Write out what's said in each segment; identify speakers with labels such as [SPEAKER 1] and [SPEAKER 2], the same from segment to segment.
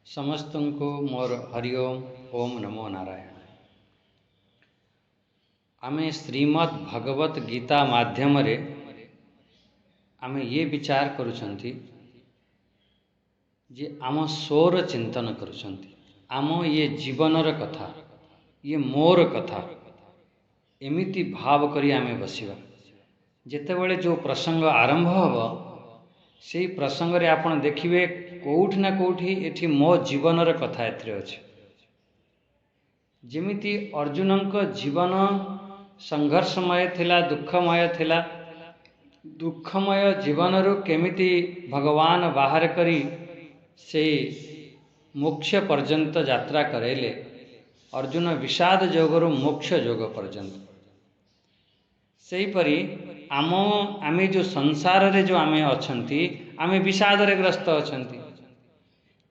[SPEAKER 1] समस्त को मोर हरिओम ओम नमो नारायण। आमे श्रीमद् भगवत गीता माध्यम रे आमे ये विचार करुछंती जे आम सोर चिंतन करुछंती, आम ये जीवनर कथा, ये मोर कथा एमिति भाव करी आमे बसिबा। जेतेबेले जो प्रसंग आरंभ हब से प्रसंग रे आपण देखिबे कोउठी ना कोउठी एठी मो जीवनर कथा एथरे अछि। जेमिति अर्जुनक जीवन संघर्षमय थिला, दुखमय थिला। दुखमय जीवनरु केमिति भगवान बाहर करी से मोक्ष पर्यंत यात्रा करेले। अर्जुन विषाद जोगरु मोक्ष जोग पर्यंत। सेहीपरि आमे जो संसार रे जो आमे अछंती, आमे विषाद रे ग्रस्त अछंती।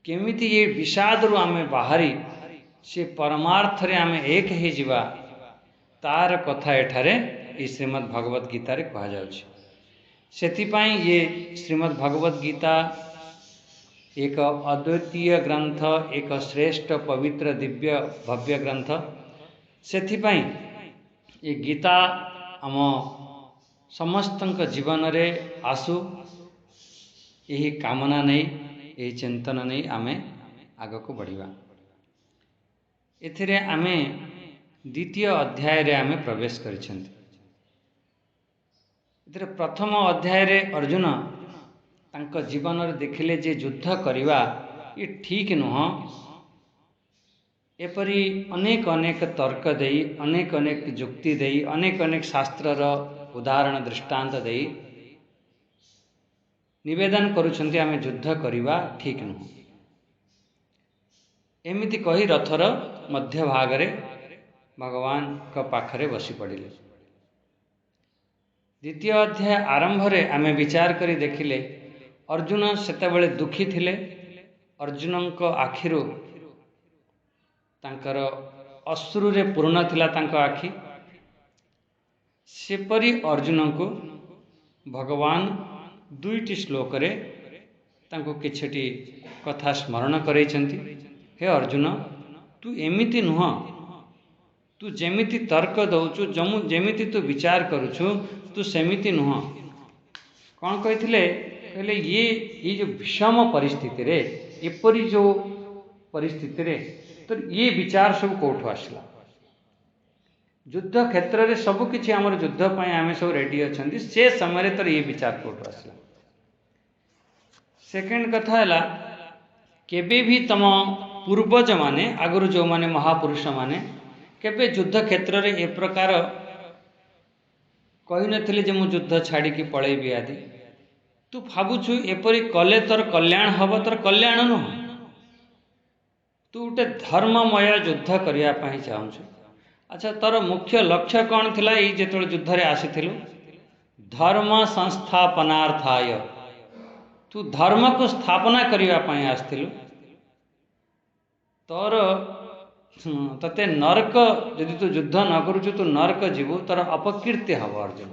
[SPEAKER 1] केमिति ये विषाद रु आमे बाहरी से परमार्थ रे आमे एक ही जीवा, तार कथा एठारे ई श्रीमद् भगवत गीता रे कहा जाउछि। सेथिपाई ये श्रीमद् भगवत गीता एक अद्वितीय ग्रंथ, एक श्रेष्ठ पवित्र दिव्य भव्य ग्रंथ। सेथिपाई ये गीता आम समस्तंक जीवन रे आसु, यही कामना नहीं, यही चिंतन नहीं आमे आग को बढ़िबा। एथिरे आमे द्वितीय अध्याय रे आमे प्रवेश करिसेंती। एथिरे प्रथम अध्याय रे अर्जुन तांको जीवन रे देखिले जे युद्ध करिवा ये ठीक नुह। एपरी अनेक अनेक तर्क देई, अनेक अनेक जुक्ति देई, अनेक अनेक शास्त्रर उदाहरण दृष्टांत देई निवेदन करुछंती आमे युद्ध करिवा ठीक नुह। एमिति कही रथर मध्य भाग रे भगवान का पाखरे बसी पड़िले। द्वितीय अध्याय आरंभ रे आमे विचार करी देखिले अर्जुन सेतेबेले दुखी थिले। अर्जुनक आखिरु तांकर अश्रु रे पूर्ण थिला तांको आखि। सेपरी अर्जुन को भगवान दुईटी श्लोक रे तांको किछटी कथा स्मरण करैछंती। हे अर्जुन, तू एमिति नुह, तू जेमिति तर्क दउचु, जेमिति तू विचार करुछु, तू सेमिति नुह। कौन कहिथिले कहले ये जो विषम परिस्थिति रे, एपरी जो परिस्थिति रे तो ये विचार सब कोठो आसला। युद्ध क्षेत्र रे सब किछि हमर युद्ध पय आमे सब रेडी अछंती, से समय रे तो ये विचार कोठो आसला। सेकंड कथा हला, केबे भी तम पूर्वज माने आगुरु जो माने महापुरुष माने केबे युद्ध क्षेत्र रे ए प्रकार कहि नथिले जे मु युद्ध छाड़ी की पळेबी आदि। तू भाबुछु एपरी कले तोर कल्याण हब, तोर कल्याण नुह। तू उटे धर्ममय युद्ध करिया पई चाहूछु। अच्छा, तोर मुख्य लक्ष्य कौन थिला? ई जेतोल युद्ध रे आसीथिलु धर्म संस्थापनार्थाय, तू धर्म को स्थापना करिया पई आस्थिलु। तोर तते नरक यदि तू युद्ध न करुछु तू नरक जीवु, तोर अपकीर्ति हब अर्जुन।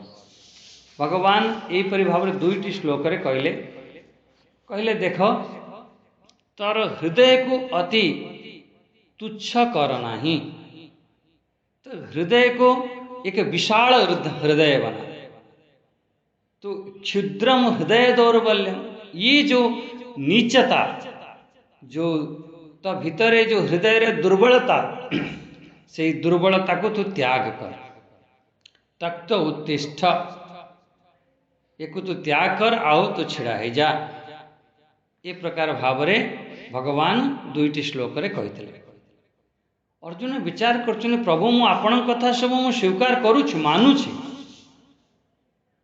[SPEAKER 1] भगवान एई परि भाव रे दुईटी श्लोक रे कहले देख, तोर हृदय को अति तुच्छ कर नाही। तो हृदय को एक विशाल हृदय बना। तो क्षुद्रम हृदय दौर्बल्यम, ये जो नीचता, जो तो भितरे जो हृदय रे दुर्बलता, से दुर्बलता को तू त्याग कर। तक्त उत्तिष्ठ, एक तू त्याग कर, आओ तू छिड़ा है जा। ए प्रकार भाव रे भगवान दुईटी श्लोक रे कहिथिले। अर्जुन विचार करछुने, प्रभु मु आपण कथा सब मु स्वीकार करूछु, मानुछि,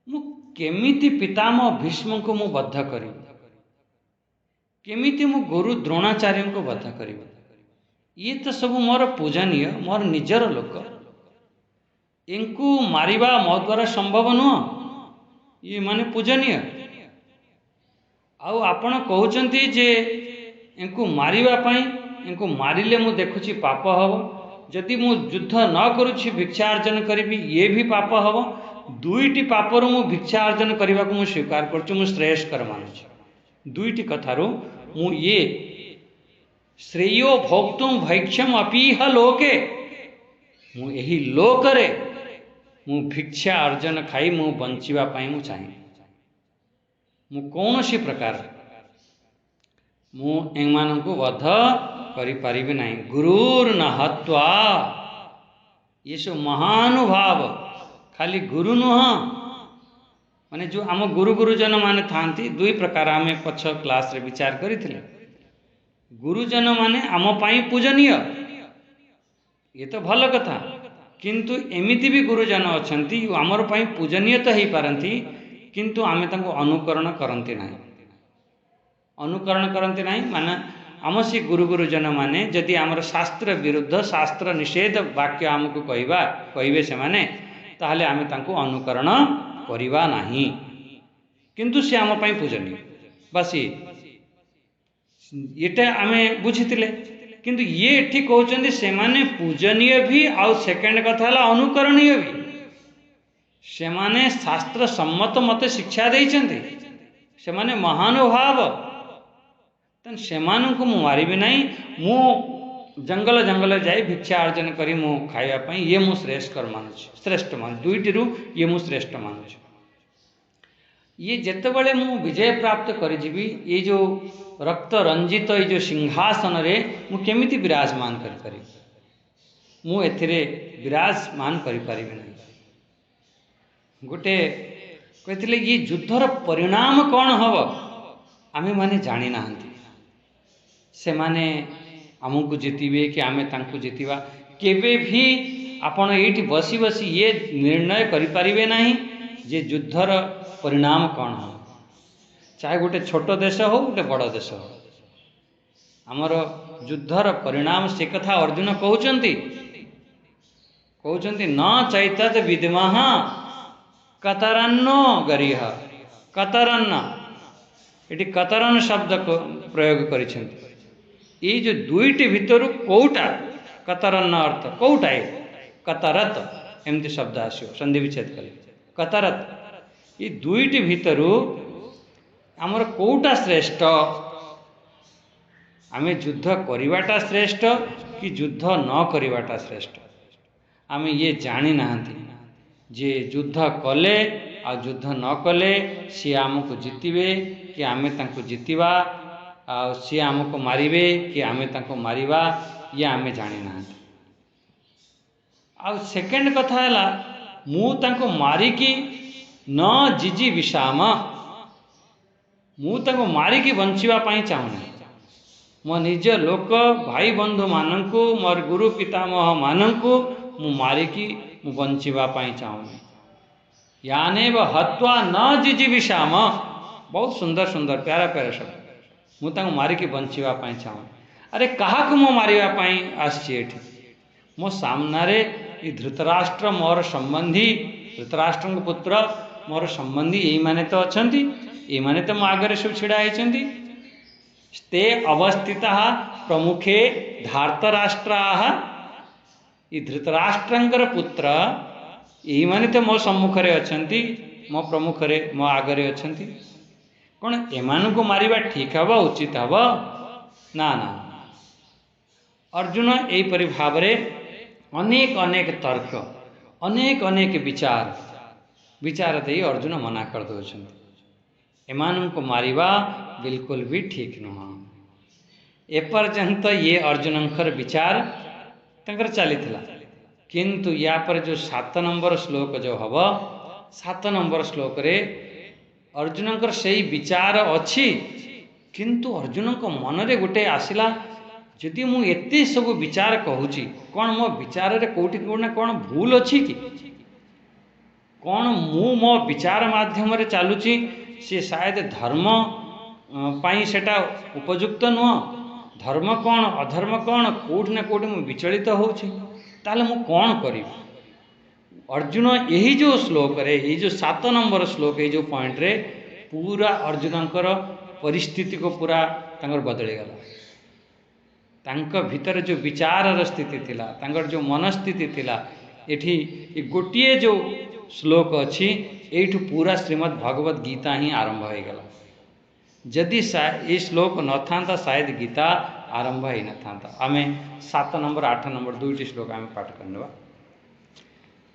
[SPEAKER 1] मु केमिति पितामह भीष्म को मु बद्ध करी, केमिति मु गुरु द्रोणाचार्य को बद्ध करी। ये तो सब मोर पूजनीय, मोर निजर लोक, इनको मारिबा मो द्वारा संभव नुह। ये माने पूजनीय। आउ आपण कहउचंती जे इनको मारिबा पई, इनको मारिले मु देखुची पाप हब, जदि मु युद्ध न करूची भिक्षा अर्जन करिबी, ये भी पाप हब। दुईटी पापरु मु भिक्षा अर्जन करबा को मु स्वीकार करछु, मु श्रेयस्कर मानुछि। दुईटी कथारु मु ये श्रेयो भोक्तुम भैक्षम अपीह लोके मु एही लोकरे मु भिक्षा अर्जन खाई मु बंचिबा पाई मु चाहे मु कौनसी प्रकार मु एमानंकु वध करि परिबे नाही गुरुर न हत्वा ये सब महानुभाव खाली गुरु नुह माने जो आम गुरु गुरुजन माने थांती दुई प्रकार आम पछ क्लास रे विचार करिथिले गुरुजन माने आम पाई पूजनीय ये तो भल कथा किंतु एमिति भी गुरुजन अछंती आमर पाई पूजनीय तो ही पारंती किंतु आमे तांको अनुकरण करंती नाही अनुकरण करंती नाही माने आम से गुरु गुरुजन माने जदि आमर शास्त्र विरुद्ध शास्त्र निषेध वाक्य आमको कहवा कहबे से माने ताहले आमे तांको अनुकरण करिवा नाही किंतु से आम पाई पूजनीय बस ये आमे बुझितिले किंतु ये एठी कहउचंदी से माने पूजनीय भी आउ सेकंड कथा हला अनुकरणीय भी से माने शास्त्र सम्मत मते शिक्षा देइचंदी से माने महानुभाव तन से माननको मु मारिबे नाही मु जंगल जंगल जाई भिक्षा अर्जन करी मु खाइबा पई ये मु श्रेष्ठ कर मानुछ श्रेष्ठ मान दुईटी रु ये मु श्रेष्ठ मानुछ ये जेतेबेले मु विजय प्राप्त करि जीवी ये जो रक्त रंजित ये जो सिंहासन रे मु केमिति विराजमान करि पारि मु एथिरे विराजमान करि पारिबे नाही गोटे कहथिले ये युद्धर परिणाम कौन हब आमे माने जानि नाहंती से माने आमको जितिबे कि आमे तांको जितिबा केबे भी आपण एठी बसी बसी ये निर्णय करि पारिबे नाही जे युद्धर परिणाम कौन हो चाहे गोटे छोट देश हो गोटे बड़ देश हो आमर युद्धर परिणाम से कथा अर्जुन कहउचंती न चैतत विद्मः कतरन्नो गरिह कतरन्न एटी कतरन शब्द को प्रयोग करिसेंती ये जो दुईटी भितर कोटा कतरन्न अर्थ कोटा है कतरत एमती शब्द आसियो संधि विच्छेद कले कतरत ये दुईटी भितर आमर कोटा श्रेष्ठ आमे युद्ध करिवाटा श्रेष्ठ कि युद्ध न करिवाटा श्रेष्ठ आमे ये जानी नाहंती जे युद्ध कले आ युद्ध न कले सी आमको जितिबे कि आमे तांको जितिबा आ सी आमको मारिबे कि आमे तांको मारिबा ये आमे जानी नाहंती आ सेकंड कथा हला मु तांको मारिकी न जिजी विषाम मु तांको मारिकी बंचिबा पाई चाहुनी मो निज लोक भाई बंधु मानंकु मोर गुरु पितामह मानंकु मु मारिकी मु बंचिबा पाई चाहुनी याने व हत्वा न जिजी विषाम बहुत सुंदर सुंदर प्यारा प्यारा शब्द मु तांको मारिकी बंचिबा पाई चाहुनी अरे काहाकु मो मारिबा पाई आछि एठी मो सामनारे ई धृतराष्ट्र मोर संबंधी धृतराष्ट्र पुत्र मोर संबंधी यही माने तो अछंती यही माने तो मो आगरे सब छिड़ा आइछंती ते अवस्थिता प्रमुखे धार्तराष्ट्राः ई धृतराष्ट्रंकर पुत्र यही माने तो मो सम्मुखरे अछंती मो प्रमुखरे मो आगरे अछंती कौन एमानकु मारिबा ठीक हबो उचित हबो ना ना अर्जुन एही परि भावरे अनेक अनेक तर्क अनेक अनेक विचार दे अर्जुन मना कर दौरान एमानंको मारिबा बिल्कुल भी ठीक नुह एपर्यंत ये अर्जुनंकर विचार तंकर चलीथिला किंतु या पर जो 7 नंबर श्लोक जो हब 7 नंबर श्लोक रे अर्जुनंकर सही विचार अच्छी किंतु अर्जुनंको मन रे गोटे आसिला जदि मु एते सब विचार कहूची कौन मो विचार रे कोठी कोना कौन भूल अच्छी कि कौन मु मो विचार माध्यम रे चालुची से शायद धर्म पाई सेटा उपयुक्त नुह धर्म कौन अधर्म कौन कोठी ना कोठी मु विचलित होउची ताले मु कौन करी अर्जुन यही जो श्लोक रे यही जो 7 नंबर श्लोक ये जो पॉइंट रे पूरा अर्जुनंकर परिस्थिति को पूरा तांकर बदली गला तांका भीतर जो विचार स्थिति थिला तांकर जो मनस्थिति थिला एठी गोटिए जो श्लोक अच्छी एठू पूरा श्रीमद् भगवत गीता ही आरंभ हो गला जदि ये श्लोक न था शायद गीता आरंभ ही न था। आम 7 नंबर 8 नंबर दुईटी श्लोक आम पाठ करने।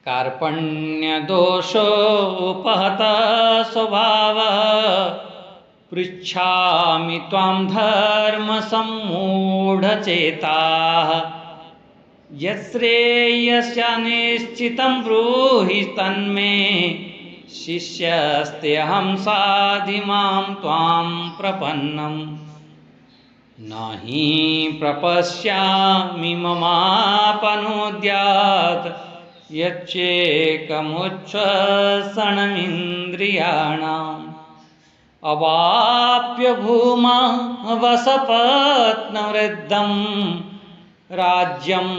[SPEAKER 1] कार्पण्य दोषोपहत स्वभाव पृच्छामि त्वां धर्म सम्मूढ़चेता यश्रेयस्यानिश्चितं ब्रूहि तन्मे शिष्यस्तेऽहं साधिमां त्वां प्रपन्नं नहि प्रपश्यामि ममापनुद्यात् यच्चेकमुच्छ्वसनमिन्द्रियाणाम् अवाप्य भूमा वसपत्नवृद्धं राज्यं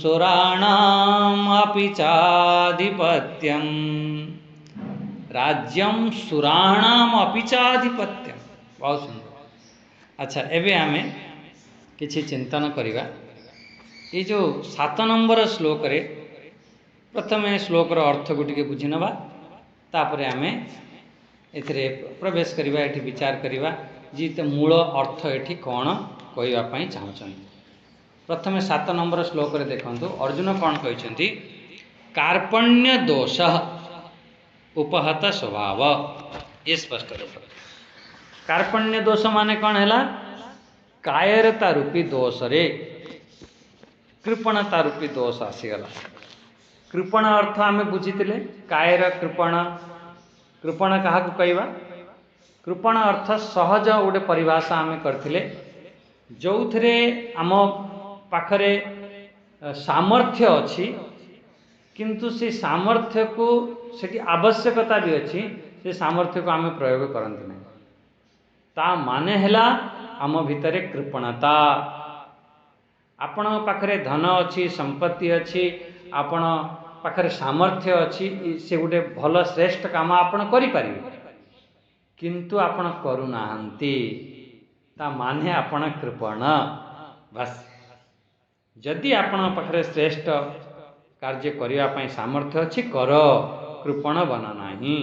[SPEAKER 1] सुराणामपि चाधिपत्यं राज्यं सुराणामपि चाधिपत्यं। बहुत सुंदर। अच्छा एबे आमे किछि चिंतन करिबा। ये जो 7 नंबर श्लोक रे प्रथमे श्लोक रो अर्थ गुटिके बुझि नबा, तापरे आमे एथिरे प्रवेश करिबा, एठी विचार करिबा जी ते मूल अर्थ एठी कोन कहवा पई चाहछन्ति। प्रथमे 7 नंबर श्लोक रे देखंतु अर्जुन कोन कहिसंति, कार्पण्य दोष उपहत स्वभाव। ये स्पष्ट रूप कार्पण्य दोष माने कोन हैला, कायरता रूपी दोष रे कृपणता रूपी दोष आसीगला। कृपण अर्थ आमे बुझितिले, कायर कृपण। कृपण क्या कहवा, कृपण अर्थ सहज गोटे परिभाषा आम करथिले, जो थे आम पाखरे सामर्थ्य अच्छी किंतु से सामर्थ्य को सेठी आवश्यकता भी अच्छी, से सामर्थ्य को आम प्रयोग करते नहीं। ता माने हैला आम भितरे कृपणता। आपण पाखरे धन अच्छी, संपत्ति अच्छी, आपण पाखरे सामर्थ्य अच्छी, से गोटे भल श्रेष्ठ काम आपण करि पारिबे, किंतु आपण करूनाहांती, ता माने आपण कृपण। बस जदि आपण पाखरे श्रेष्ठ कार्य करिया पई सामर्थ्य अच्छी, कर, कृपण बन नाही।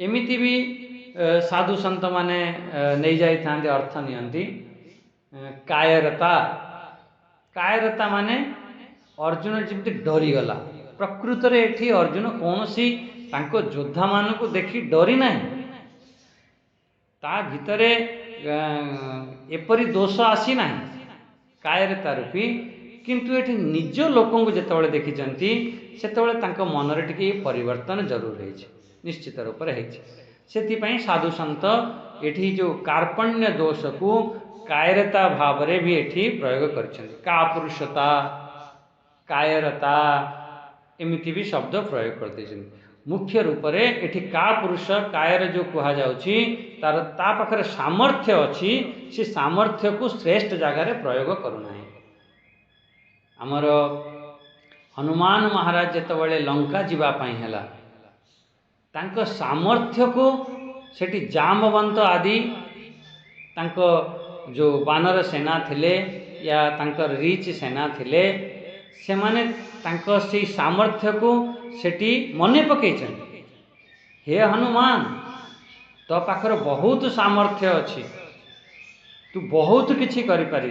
[SPEAKER 1] एमिति भी साधु संत माने नहीं जाई थांदे अर्थ नियंती कायरता। कायरता माने अर्जुन जमी डरी गला। प्रकृत रे एठी अर्जुन कौन सी तांको योद्धा मान को देखी डरी नहीं, ता भितरे एपरी दोष आसी नहीं कायरता रूपी, किंतु एठी निज लोकों को जेतेबेले देखिचंती सेतेबेले तांको मनरे टिके परिवर्तन जरूर है, निश्चित रूप से है। सेथिपई साधु संत एठी जो कार्पण्य दोष को कायरता भाव रे भी एठी प्रयोग करछन्ति। कापुरुषता, कायरता एमिति भी शब्द प्रयोग करते हैं। मुख्य रूप से एठी का पुरुष कायर जो कहा जाउछि तार ता पाखरे सामर्थ्य अच्छी, से सामर्थ्य को श्रेष्ठ जगार प्रयोग करूना। आमर हनुमान महाराज जेतेबेले लंका जीवा पई हैला, तांको सामर्थ्य को सेठी जामवंत आदि तांको जो बानर सेना थिले या तांकर रीच सेना थिले, से माने तांको से सामर्थ्य को सेठी मने पकेइछन। हे हनुमान, तो पाखर बहुत सामर्थ्य अच्छी, तू बहुत किछि करि पारि,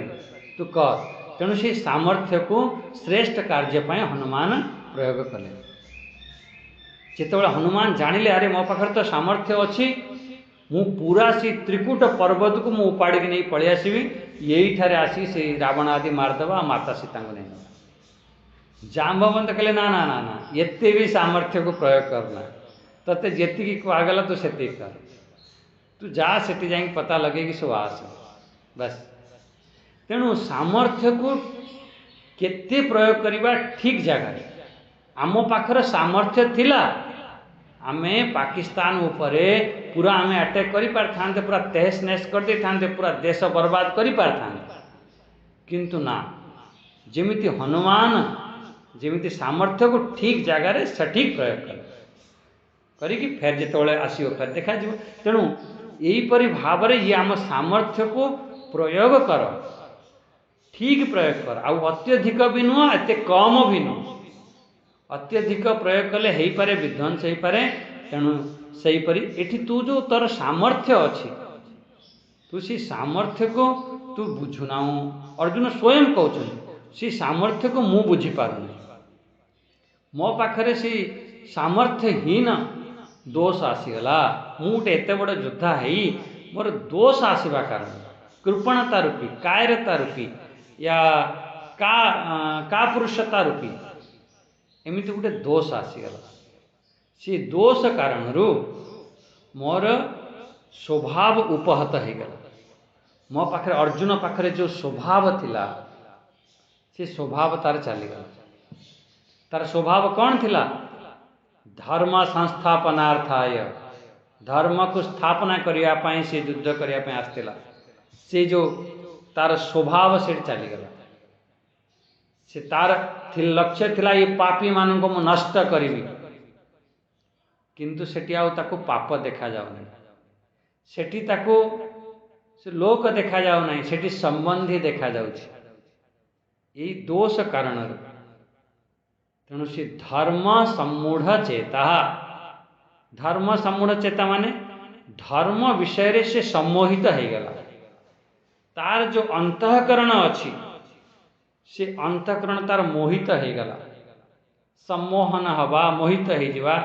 [SPEAKER 1] तू कर। तेणु से सामर्थ्य को श्रेष्ठ कार्य पय हनुमान प्रयोग कले। जेतेबेले हनुमान जानिले अरे मो पाखर तो सामर्थ्य अच्छी, मु पूरा सी त्रिकूट पर्वत को मु उपाड़ी नहीं पळि आसीबी, यही ठारे आसी से रावण आदि मारदबा, माता सीता को नहीं। जाम्बवंत कहले ना ना ना ना, एते भी सामर्थ्य को प्रयोग करना, तते जेतिकी कहगला तू सेति कर, तू जा सेठी जाई पता लगे कि सब आस। बस तेणु सामर्थ्य को केते प्रयोग करिबा ठीक जगह। आम पाखर सामर्थ्य थिला, आमे पाकिस्तान उपरे पूरा आमे अटैक करि पारथांते, पूरा तहस नहस कर दे थांते, पूरा देश बर्बाद करि पारथांते, किंतु ना, जेमिति हनुमान जेमिति सामर्थ्य को ठीक जगह सठिक प्रयोग करी फेर जेतेबेले आसीओ फेर देखा जीव। तेणु यहीपरि भाव रे ये आम सामर्थ्य को प्रयोग कर, ठीक प्रयोग कर, आ अत्यधिक भी नुह, एते कम भी नुह। अत्यधिक प्रयोग कले हेई पारे विध्वंस हेई पारे। तेणु सेहीपरि एठी तू जो तोर सामर्थ्य अच्छी, तू सी सामर्थ्य को तू बुझुना। अर्जुन स्वयं कहते से सामर्थ्य को मु बुझीपार मो पाखरे से सामर्थ्यहीन दोष आसीगला मु गोटे एत बड़ योद्धा है मोर दोष आसवा कारण कृपणता रूपी कायरता रूपी या का पुरुषता रूपी एमती गोटे दोष आसीगला से दोष कारण मोर स्वभाव उपहत हो गला मो पाखे अर्जुन पाखे जो स्वभाव थिला से स्वभाव तार चलीगला तार स्वभाव कौन थिला धर्म संस्थापनार्थाय धर्म को स्थापना करने से युद्ध करने आसला से जो तार स्वभाव से चलीगला से तार लक्ष्य थिला ये पापी मान को नष्ट करी किंतु सेठी आउ ताको पाप देखा जाऊ नहीं सेठी ताको से लोक देखा जाऊ नहीं सेठी संबंधी देखा जाउछि यही दोष कारण तेणु से धर्म सम्मूढ़ चेता धर्म सम्मूढ़ चेता माने धर्म विषय से सम्मोहित हो गला तार जो अंतःकरण अच्छी से अंतःकरण तार मोहित हो गला सम्मोहन हवा मोहित हो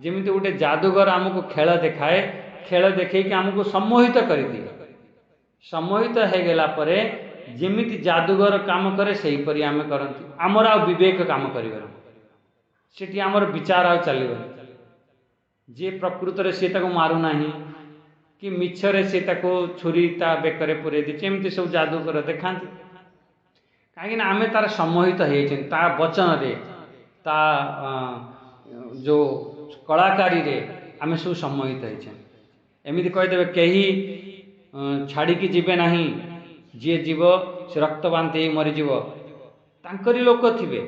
[SPEAKER 1] जमी गोटे जादूगर आमको खेल देखाए खेल देखे आमको सम्मोहित कर दिए सम्मोहित हो गला परे जेमिति जादूगर काम करे सही परी आमे करंती आमर आ विवेक काम करिवर सेठी आमर विचार आ चलिबन जे प्रकृत रे से ताको मारू नाही कि मिछरे से ताको छुरी ता बेकरे पुरे दी एमती सब जादूगर देखांती कहीं आमे तार सम्मोहित होइछन ता वचन रे ता जो कलाकारी रे आमे सब सम्मोहित होइछन एमिति कहि देबे केही छाड़ी की जीवे नाही जी जीव से रक्त बांति मरीज तांकरी लोक थे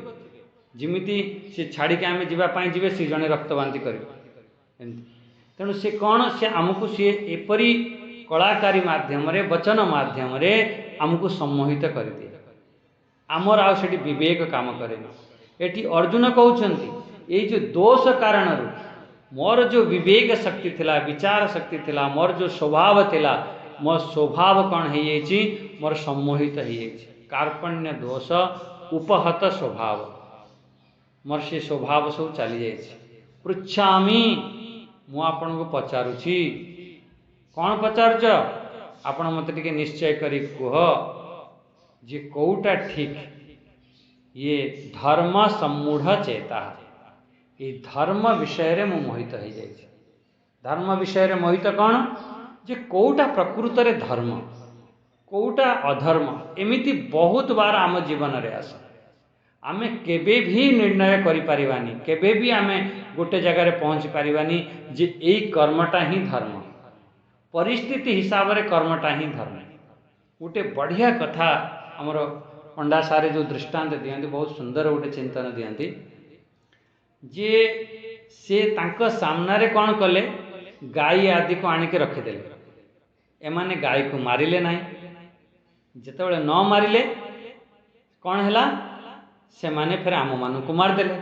[SPEAKER 1] जमीती से छाड़ी के आम जावाई जी से जड़े रक्त बांति कर तेणु से कौन से आमको सी एपरी कलाकारी माध्यम वचन माध्यम आमको सम्मोहित कर दिए आमर आउ से विवेक काम करे एटी अर्जुन कहते ये जो दोष कारण मोर जो विवेक शक्ति थिला विचार शक्ति थिला मोर जो स्वभाव थिला मोर स्वभाव कौन है मोर सम्मोहित हो कार्पण्य दोष उपहत स्वभाव मोर से स्वभाव सब चली जाए पृछामी मु आपण को पचारुछि कौन पचारुच आपण मत टिके निश्चय करी कह जे कौटा ठीक ये धर्म सम्मूढ़ चेता ये धर्म विषय रे मु मोहित हो जाए धर्म विषय रे मोहित कौन जे कौटा प्रकृत रे धर्म कौटा अधर्म एमिति बहुत बार आम जीवन रे आस आमे केबे भी निर्णय करि परिबानी केबे भी आमे गोटे जगह रे पहुँच परिबानी जे एई कर्मटा ही धर्म परिस्थिति हिसाब रे कर्मटा ही धर्म गोटे बढ़िया कथा हमर पंडा सारे जो दृष्टांत दियंती बहुत सुंदर गोटे चिंतन दियंती जे से तांको सामना रे कौन कले गाई आदि को आनिके रखिदेले एमाने गाय को मारिले नहीं जितेबाला न मारिले कौन है से माने फिर आम मान को मारदेले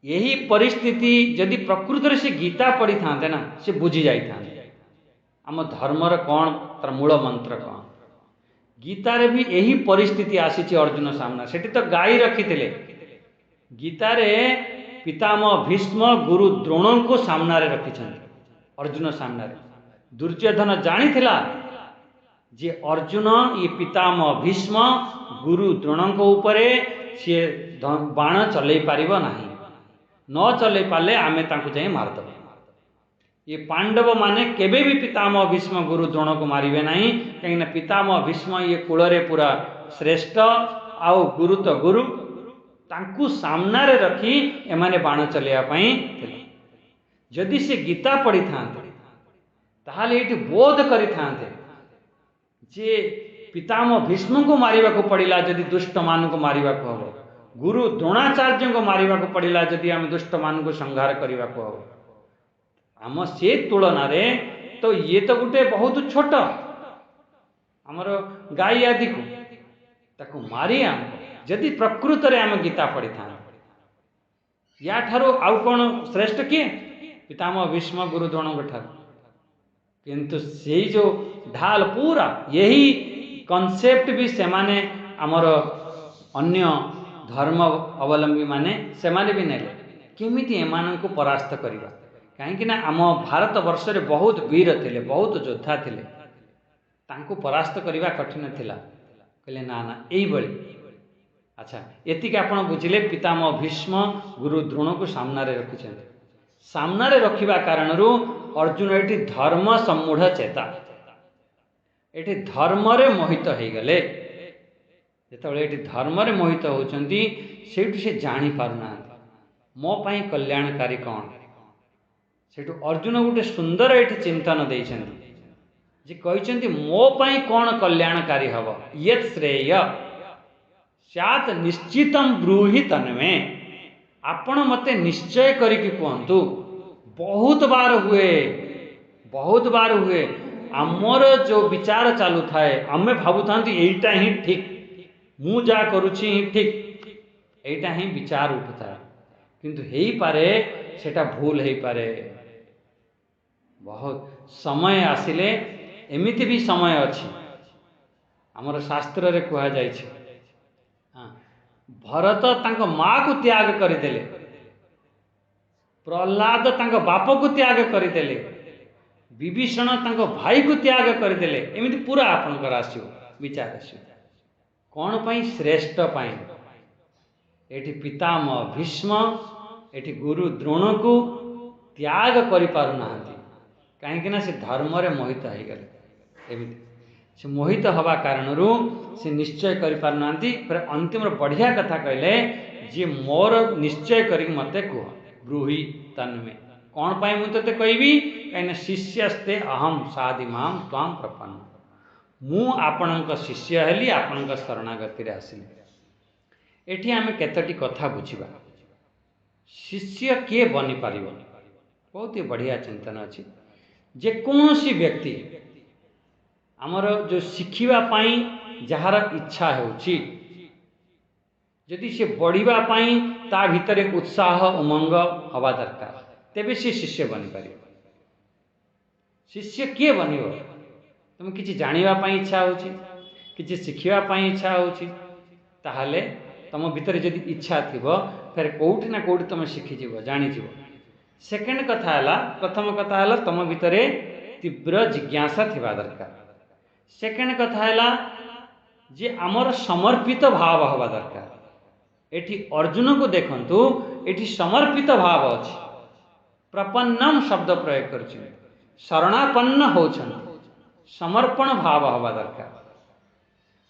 [SPEAKER 1] यही परिस्थिति जदि प्रकृत से गीता पढ़ी था ना से बुझी जाई था आम धर्मर कौन तार मूल मंत्र कौन गीतारे भी यही परिस्थिति आसी अर्जुन सामना सेठी तो गाई रखी गीतारे पितामह भीष्म गुरु द्रोण को सामना रे रखी अर्जुन सामना दुर्योधन जानी थिला जे अर्जुन ये पितामह भीष्म गुरु द्रोण को ऊपरे सी बाण चलई पारिबो नाही न चलई पाले आमे तांको जाई मारदब ये पांडव माने केबे भी पितामह भीष्म गुरु द्रोण को मारिबे नाही कहीं पितामह भीष्म ये कूल रे पूरा श्रेष्ठ आउ गुरु तो गुरु तांकु सामना रे रखी एमाने बाण चलैया पई जदि से गीता पढ़ी थांते ताहले एटी बोध करि थांते जे पितामह भीष्म को मारिबा को पड़िला जदि दुष्ट मान को मारिबा को हो गुरु द्रोणाचार्य को मारिबा को पड़िला जदि आम दुष्ट मान को संहार करबा को हो आम से तुलना रे तो ये तो गोटे बहुत छोट आमर गाई आदि को ताको मारी आम जदि प्रकृत रे आम गीता पढ़ी था या ठारो आउ कौन श्रेष्ठ किए पितामह भीष्म गुरु द्रोण ठार किंतु से जो ढाल पूरा यही कॉन्सेप्ट भी से माने आमर अन्य धर्म अवलंबी माने से माने भी नेले केमिति एमान को परास्त करवा कहीं आम भारत वर्ष रे बहुत वीर थिले बहुत योद्धा थिले तांको परास्त करवा कठिन थिला कहले ना ना यही बड़ी अच्छा एतिक आपण बुझिले पितामह भीष्म गुरु द्रोण को सामना रे रखिछन सामना रे रखिबा कारणरू अर्जुन एटी धर्म सम्मूढ़ चेता एटी धर्म रे मोहित हो गले जेतबेले एटी धर्म रे मोहित होचंती सेठु से जानि पारुना मो पई कल्याणकारी कौन सेठु अर्जुन गोटे सुंदर एटी चिंतन देइछंती जे कहिछंती मो पई कौन कल्याणकारी हब यत् श्रेय स्यात् निश्चितम ब्रूहि तन्मे आपण मते निश्चय करिकि कहंतु बहुत बार हुए आमर जो विचार चालू थाए आमे भाबु थांती एइटा ही ठीक मु जा करूछि ही ठीक एइटा ही विचार उठता किंतु हेई पारे सेटा भूल हेई पारे बहुत समय आसिले एमिति भी समय अछि आमर शास्त्र रे कहा जाय छै भरत तांको माँ को त्याग करदेले प्रहलाद तांको बाप को त्याग करदेले विभीषण तांको भाई को त्याग करदेले एमिति पूरा आपनकर आसियो विचार आसियो कौन पाई श्रेष्ठ पाई एठी पितामह भीष्म एठी गुरु द्रोण को त्याग करि पारु नाहंती काहेकि ना से धर्म रे मोहित हो गले एमिति से मोहित हवा कारणरू से निश्चय करि पारु नाहंती पर अंतिम बढ़िया कथा कहले जे मोर निश्चय करी मते कह ब्रूहि तन्मे कौन पाई मु तते कहबी कहीं शिष्यस्ते अहम साधिमाम ताम प्रपन्न मु आपणक शिष्य हेली आपणक शरणागति रे आसिली एठी आमे केतटी कथा बुझिबा शिष्य के बनी पारिबो बहुत ही बढ़िया चिंतन अछि जे कोनोसी व्यक्ति आमर जो शिखिबा पाई जहार इच्छा होउची यदि से बढ़िबा पाई ता भितरे उत्साह उमंग हवा दरकार तेबे से शिष्य बनी पारिबो शिष्य किए बनिबो तुम किछि जानिबा पाई इच्छा होउची किछि शिखिबा पाई इच्छा होउची ताहाले तुम भितरे यदि इच्छा थिबो फिर कोउठी ना कोउठी तुम शिखि जिवो जानि जिवो सेकंड कथा हला प्रथम कथा हला तुम भितरे तीव्र जिज्ञासा थिबा दरकार सेकंड कथा हला जे आमर समर्पित भाव हवा दरकार एठी अर्जुन को देखंतु एठी समर्पित भाव अछि प्रपन्नम शब्द प्रयोग करछि शरणापन्न होछन समर्पण भाव हवा दरकार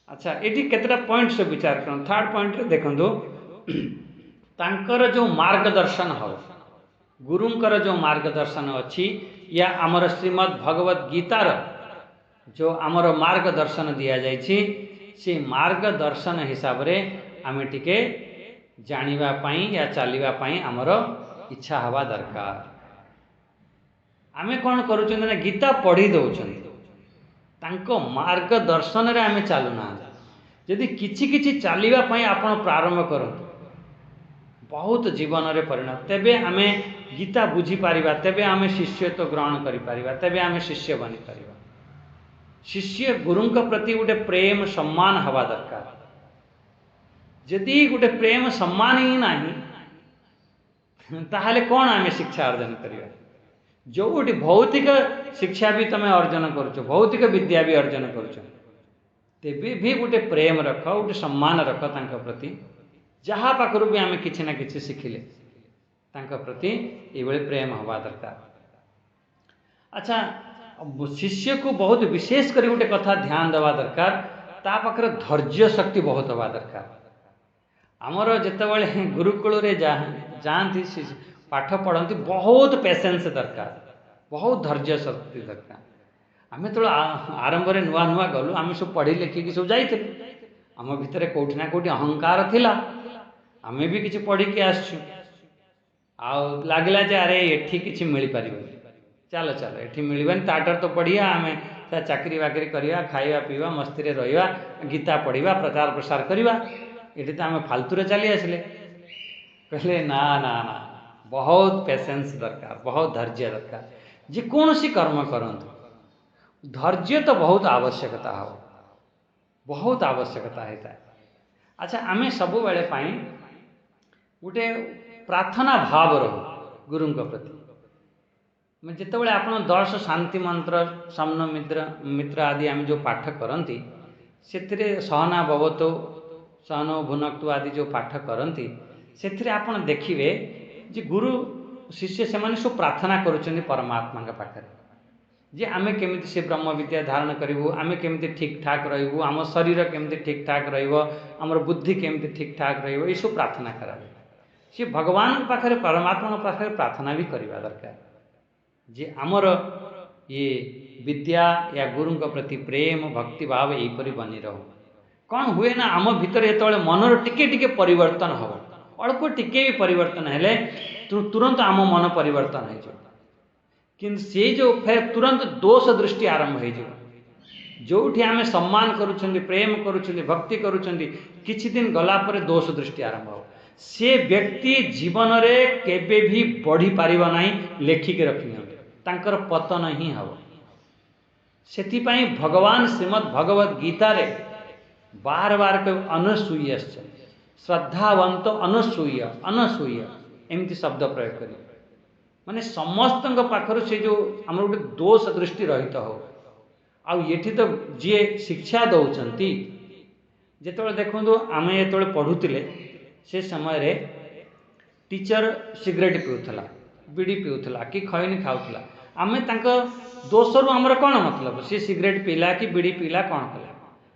[SPEAKER 1] अच्छा एठी केतरा पॉइंट से विचार करन थर्ड पॉइंट रे देखंतु तांकर जो मार्गदर्शन हो गुरुंकर जो मार्गदर्शन अछि या आमर श्रीमद् भगवत गीतार जो आमर मार्गदर्शन दिया जाइछि से मार्गदर्शन हिसाब रे आमे टिके जानिबा पाई या चालिबा पाई आमर इच्छा हवा दरकार आमे कोन करूछन ना गीता पढ़ी दउछन तांको मार्गदर्शन रे आमे चालुना यदि किछि किछि चालिबा पाई आपण प्रारंभ करंतु बहुत जीवन रे परिणाम तेबे आमे गीता बुझी पारिबा तेबे आमे शिष्यत्व ग्रहण करि पारिबा तेबे आमे शिष्य बनि पारिबा शिष्य गुरुं का प्रति गोटे प्रेम सम्मान हवा दरकार यदि गोटे प्रेम सम्मान ही नहीं ताहले कौन आमे शिक्षा अर्जन करिबा जो गोटे भौतिक शिक्षा भी तमे अर्जन करूछ भौतिक विद्या भी अर्जन करूछ तेबे भी गोटे प्रेम रख गोटे सम्मान रख तांका प्रति जहाँ पाखरु भी आमे किछि ना किछि शिखिले तांका प्रति एबळे प्रेम हवा दरकार अच्छा शिष्य को बहुत विशेष कर गोटे कथा ध्यान देवा दरकार ता पाखरे धैर्य शक्ति बहुत हवा दरकार आमर जेतेबेले गुरुकुल रे जाती पाठ पढ़ती बहुत पेशेंस दरकार बहुत धैर्य शक्ति दरकार आमे तो आरंभ रे नुआ नुआ गलु आमे सब पढ़ी लिखिकी सब जाइथिलु आम भितर कोठी ना कोठी अहंकार थिला आमे भी किछि पढ़ी के आसछु आ लागला जे अरे एठी किछि मिली परिबो चलो चलो एठी मिलबन ताटर तो पढ़िया आमे चाकरी बाकरी करिया खाइबा पीवा मस्ती रे रहिबा गीता पढ़िबा प्रचार प्रसार करिबा एठी तो आमे फालतू रे चली आसले कहले ना ना ना बहुत पेशेंस दरकार बहुत धैर्य दरकार जे कौन सी कर्म करंतु धैर्य तो बहुत आवश्यकता हो बहुत आवश्यकता होता है। अच्छा आमे सब बेले पाई गोटे प्रार्थना भाव रहू गुरु प्रति। मैं जितेबाला आप 10 शांति मंत्र सामन मित्र आदि आम जो पाठ करती से सहना भवतो सहनो भुनक्तु आदि जो पाठ करती से आप देखिए जे गुरु शिष्य से सब प्रार्थना करुँच परमात्मा के पाखे जे आमे केमिति से ब्रह्म विद्या धारण करूँ, आमे केमिति ठीक ठाक रहू, आम शरीर केमिति ठीक ठाक रमर बुद्धि केमिति ठीक ठाक रही सब प्रार्थना कराए। सी भगवान पाखे परमात्मा पाखे प्रार्थना भी करवा दरकार जे आमर ये विद्या या गुरु प्रति प्रेम भक्ति भाव यहीपरि बनी रहो। कौन हुए ना आम भितर जो मनर टिके टिके परिवर्तन हो, अल्प टिके भी परिवर्तन हेले तुरंत आम मन परिवर्तन हो, किंतु से जो फिर तुरंत दोष दृष्टि आरंभ हो जो आम सम्मान करुँच प्रेम करुँच भक्ति करुँच किछि दिन गला पर दोष दृष्टि आरंभ हो से व्यक्ति जीवन में केबे भी बढ़ी पारिब नहीं लेखिक रखी तांकर पतन ही हम। से भगवान श्रीमद् भगवद गीता रे बार बार कह अनसूय श्रद्धावंत अनसूय अनसूय एमती शब्द प्रयोग कर माने समस्त पाखर से जो आम गोटे दोष दृष्टि रहित हो आउ ये तो जी शिक्षा दौरान जो देखो आम जो पढ़ुले से समय रे टीचर सिगरेट पीऊला बीड़ी पीऊला कि खैनी खाऊला आमे तांको दोषरू आमर कौन मतलब सी सिगरेट पीला कि बीड़ी पीला कौन कला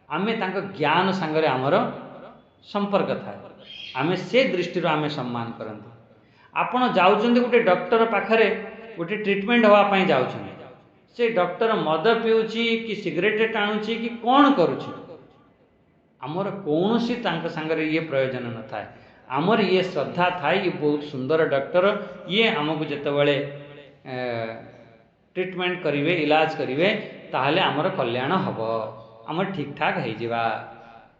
[SPEAKER 1] आमे तांको ज्ञान सांगरे आमर संपर्क थाए आमे से दृष्टि आमे सम्मान करते। आपण जाउछन्ते गोटे डॉक्टर पाखरे गोटे ट्रीटमेंट होवाई जाउछन्ते से डॉक्टर मद पीऊँची कि सिगरेट टाणुची कि कौन करुची आमर कौन सी सांगरे ये प्रयोजन न थाए। आमर ये श्रद्धा थाए ये बहुत सुंदर डॉक्टर ये आमको जितेबाला ट्रीटमेंट करेंगे इलाज करेंगे ताहले आमर कल्याण हम आम ठीक ठाक हो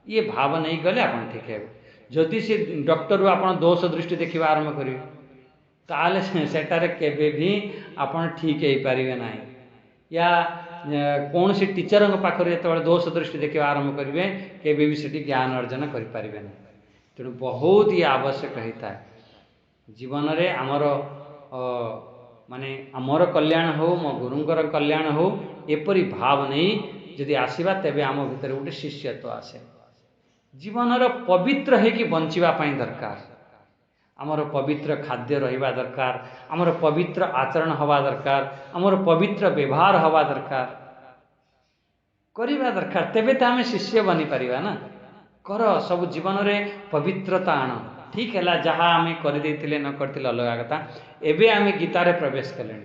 [SPEAKER 1] ये भाव नहीं गले आप ठीक है। जदि से डॉक्टर आप दोष दृष्टि देखा आरंभ करेंगे ताहले सेटारे केबे भी आप ठीक हो पारे ना या कौन सी टीचर पाखे जो दोष दृष्टि देखा आरंभ करेंगे केबे भी सेठी ज्ञान अर्जन करें ना। तेणु बहुत ही आवश्यक होता है जीवन रे आमर माने आमर कल्याण हो मो गुरुंकर कल्याण हो एपरी भाव नहीं जदि आसवा तेबे आम भितर गोटे शिष्यत्व आसे जीवन पवित्र होकि बंचापी दरकार आमर पवित्र खाद्य रहा दरकार आमर पवित्र आचरण हवा दरकार आमर पवित्र व्यवहार हवा दरकार करवा दरकार तेबे तो आम शिष्य बनी पारिबा ना। कर सब जीवन में पवित्रता आण ठीक है जहाँ आम करदे न करते अलग कथा एबे आम गीतार प्रवेश कले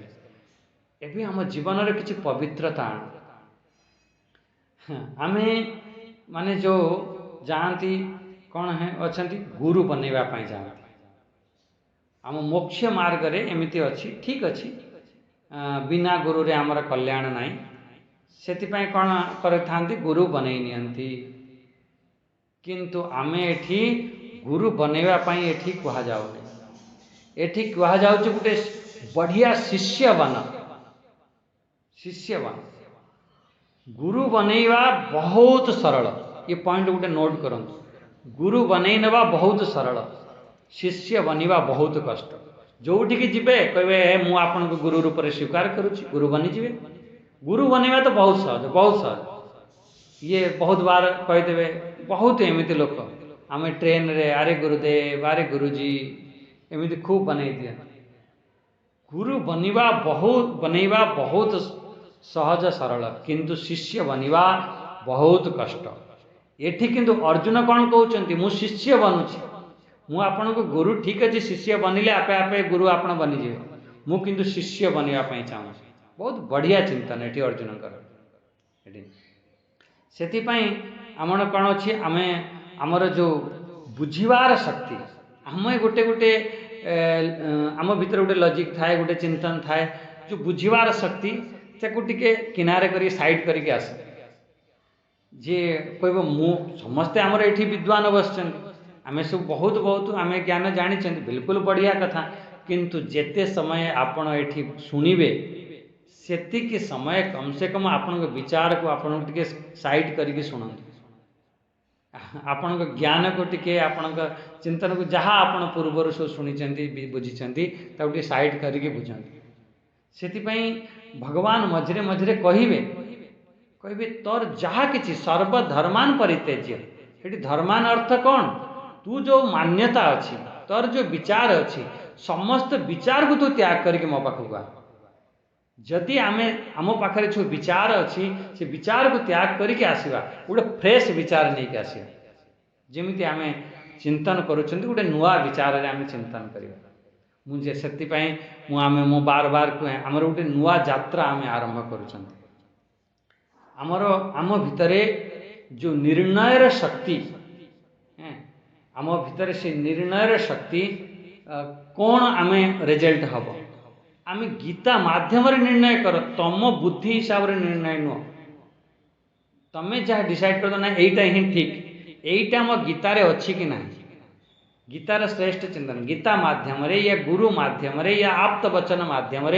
[SPEAKER 1] एबे आम जीवन में किसी पवित्रता आण आम माने जो जाती कौन है अच्छा गुरु बनवाई जाती आम मोक्ष मार्ग रे एमती अच्छी ठीक अच्छी बिना गुरु रे आमर कल्याण नाई से कौन कर गुरु बनई नियंती किंतु आमे एठी गुरु बनैवा पाई एठी कहा जाउनी एठी कहा जाउची गुटे बढ़िया शिष्य बन गुरु बनैवा बहुत सरल ये पॉइंट गोटे नोट करंतु गुरु बनई नवा बहुत सरल शिष्य बनिवा बहुत कष्ट जोठी की जिबे कहबे मु आपन को गुरु रूप रे स्वीकार करूची गुरु बनी जिवे गुरु बनैवा तो बहुत सहज ये बहुत बार कहीदेवे बहुत एमती लोक आम ट्रेन रे अरे गुरुदेव अरे गुरुजी एमती खूब बनई दिया गुरु बनैवा बहुत सहज सरल किंतु शिष्य बनिवा बहुत कष्ट एठी किंतु अर्जुन कौन कहते मु शिष्य बनूची मु आपन को गुरु ठीक अच्छे शिष्य बनले आपे आपे गुरु आपन बनीजे मु किंतु शिष्य बनवाई चाहूँ बहुत बढ़िया चिंतन ये अर्जुन से आमर कौन अच्छी आम आमर जो बुझीबार शक्ति आम गोटे गोटे आम भीतर गोटे लॉजिक थाए गोटे चिंतन थाए जो बुझीबार शक्ति टे किनारे कर साइड करके आस जे कह मु समस्ते आमर ये विद्वान बस आम सब बहुत बहुत आम ज्ञान जानी बिल्कुल बढ़िया कथा किंतु जेते समय आपण ये शुणवे सेतिक समय कम से कम आपण विचार को आपण साइड करके शुणु आपण ज्ञान को टिके आपण चिंतन को जहाँ आपण पूर्वर सब शुणी बुझी ताकि साइड करके बुझाते से भगवान मझे मझे कहे तोर जहाँ कि सर्वधर्मान परित्यज्य। ये धर्मान अर्थ कौन? तू जो मान्यता अच्छी तोर जो विचार अच्छी समस्त विचार को तू त्याग करके मो पाखक आ। जदि आम आम पाखे जो विचार अच्छी से विचार को त्याग करके आसवा गोटे फ्रेश विचार नहीं कि आसवा जमी आम चिंतन करुँच गोटे नुआ विचार आम चिंतन करवा मुझे से मु बार बार कहे आमर गोटे नुआ यात्रा आम आरंभ करुँच आमर आम भितरे जो निर्णयर शक्ति आम भितर से निर्णयर शक्ति कौन आम रिजल्ट हम आम गीता माध्यम निर्णय कर तम बुद्धि हिसाब से निर्णय नुह तमें जहाँ डिसाइड कर ना यहीटा ही ठीक यहीटा आम गीतार अच्छी कि ना गीतार श्रेष्ठ चिंतन गीता माध्यम या गुरु माध्यम या आप्त वचन माध्यम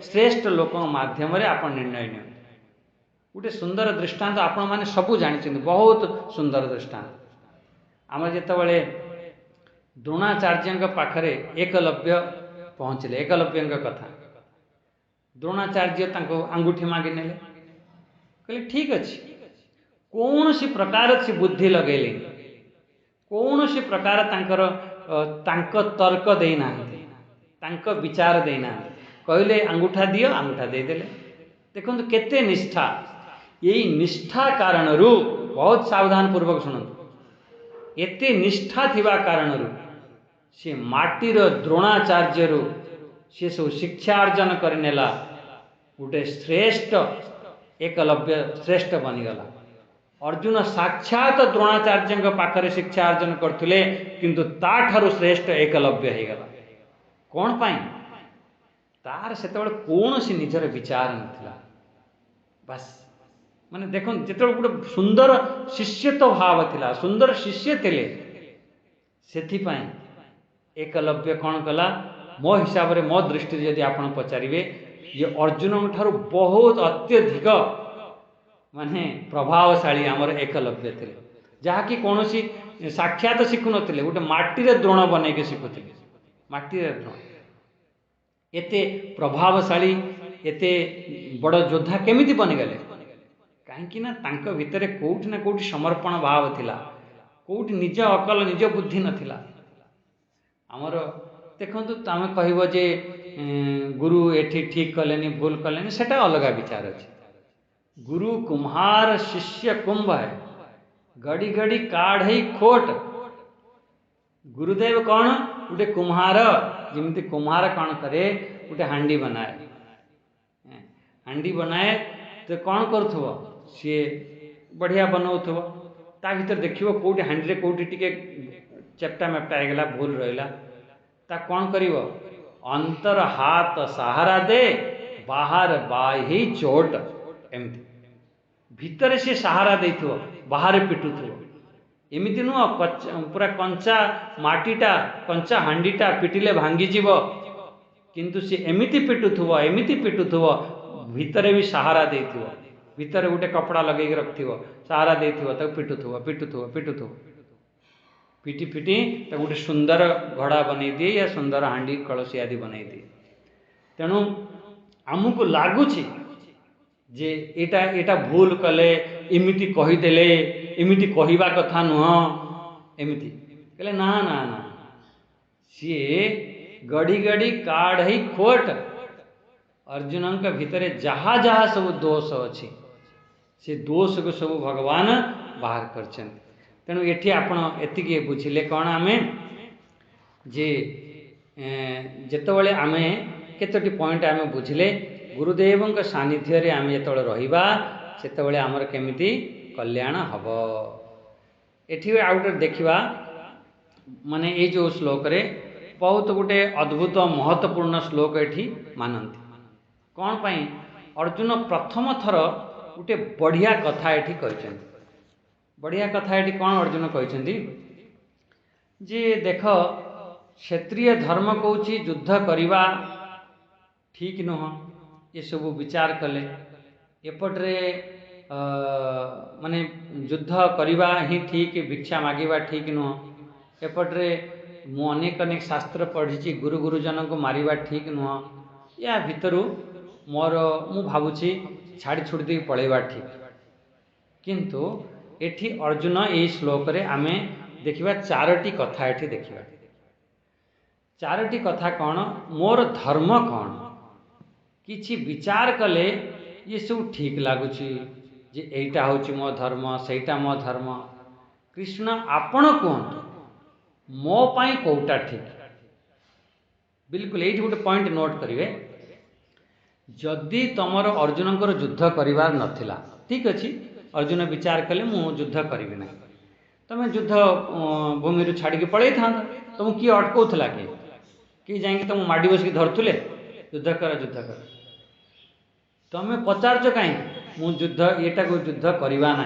[SPEAKER 1] श्रेष्ठ लोक माध्यम आप निर्णय नि गोटे सुंदर दृष्टांत आपण मैंने सबू जानी बहुत सुंदर दृष्टांत आम जिते द्रोणाचार्य पाखरे एकलव्य पहुँचले एकलव्य कथा द्रोणाचार्य अंगूठी मागे नेले कहले ठीक अच्छे कौन सी प्रकार से बुद्धि लगेले कौन सी प्रकार तर्क देना विचार देना कहले अंगूठा दियो अंगूठा देदेले देखो केते निष्ठा यही निष्ठा कारण बहुत सावधान पूर्वक शुणु एते निष्ठा थिबा कारण से माटीर द्रोणाचार्य सी सब शिक्षा अर्जन करनेला गोटे श्रेष्ठ एकलव्य श्रेष्ठ बनीगला अर्जुन साक्षात द्रोणाचार्य पाखरे शिक्षा अर्जन करते किंतु ताठारु श्रेष्ठ एकलव्य हो गला कौन पाई तार से कौन सी निजर विचार नथिला बस माने देखो जिते गोटे सुंदर शिष्यत्व भाव थिला सुंदर शिष्य थिले सेथिपाई एकलव्य कौन कला मो हिसाब से मो दृष्टि यदि आप पचारे ये अर्जुन ठारू बहुत अत्यधिक माने प्रभावशाली आमर एकलव्य थे जहाँकि कौन सी साक्षात शिखु नी गोटे माटी द्रोण बनईके शिखुले माटी द्रोण एते प्रभावशाली एते बड़ योद्धा केमिति बनीगले कहीं भितर कौटि ना कौटि समर्पण भाव थिला कौटि निज अकल निज बुद्धि नथिला आमर देखो तुम कह जे गुरु एठी ठीक कलेनी भूल कलेनी सेटा अलग विचार अच्छे गुरु कुम्हार शिष्य कुंभ है गड़ी गड़ी काढ़ई खोट गुरुदेव कौन गोटे कुम्हार जमी कुम्हार कौन करे गोटे हांडी बनाए तो कौन करुथो सी बढ़िया बनाऊथो ता भीतर देखियो कोटी हांडी कोटी टिके चेप्टा मेप्टा होगला भूल रहा ता कौन करिवो अंतर हाथ सहारा दे बाहर बाही चोट एमती भितर से सहारा देथो बाहर पिटुथो एमती नुह पूरा कंचा माटीटा कंचा हांडीटा पिटिले भांगी जीव किंतु सी एमती पिटुथो भितर भी सहारा देथो भितर गोटे कपड़ा लगे रखिथो सहारा देथो तक पिटुथो पिटी पिटी तो गोटे सुंदर घड़ा बनई दिए या सुंदर हांडी कलसी आदि बनई दिए तेणु आमको लगुच जे एटा भूल कले इमिति कहीदेले इमिति कहवा कथा नुह एमती कहले ना ना ना सी गड़ी गड़ी काढ़ई खोट अर्जुन भितर जहाँ जहाँ सब दोष अच्छी से दोष को सब भगवान बाहर कर तेणु एठी आपण एतिके बुझिले कौन आमे जे जेतबले आमे केतोटी पॉइंट आमे बुझिले गुरुदेव सानिध्य रे आमे जेतबले रहिबा सेतबले आमर केमिति कल्याण हब एठी आउट देखिबा माने ए जो श्लोक रे बहुत गोटे अद्भुत महत्वपूर्ण श्लोक एठी मानंती कौन पाई अर्जुन प्रथम थर गोटे बढ़िया कथा एठी कहछन्ती बढ़िया कथा ये कौन अर्जुन कहते जे देख क्षेत्रीय धर्म कौच युद्ध करवा ठीक नुह ये सब विचार कले एपट्रे माने युद्ध करवा ही ठीक, भिक्षा मागिबा ठीक नुह। एपट्रे मु अनेक अनेक शास्त्र पढ़ी, गुरु गुरुजन को मारिबा ठीक नुह। या भितरु मोर मु भावुची छाड़ी छुड़ी दे पळेबा ठीक। किंतु एठी अर्जुन ए श्लोक रे आमे देखिबा चारोटी कथा एठी देखिबा। चारोटी कथा कौन? मोर धर्म कौन, किछि विचार कले ये सब ठीक लगुच जे एटा होची मो धर्म, सेटा मो धर्म। कृष्ण आपण कहतु मो पाई कोटा ठीक। बिल्कुल ये गोटे पॉइंट नोट करिवे, जदि तुमर अर्जुन युद्ध करिवार नथिला, ठीक अच्छी अर्जुन विचार कले मु युद्ध करिवे ना, तुम युद्ध भूमि रू छाड़ी पड़े था, तुमको किए अटकाउला कि जाइए तुम माड़ी बसिक धरुले युद्ध कर युद्ध कर। तुम्हें पचारच कहीं मु युद्ध एटा को युद्ध करवा ना,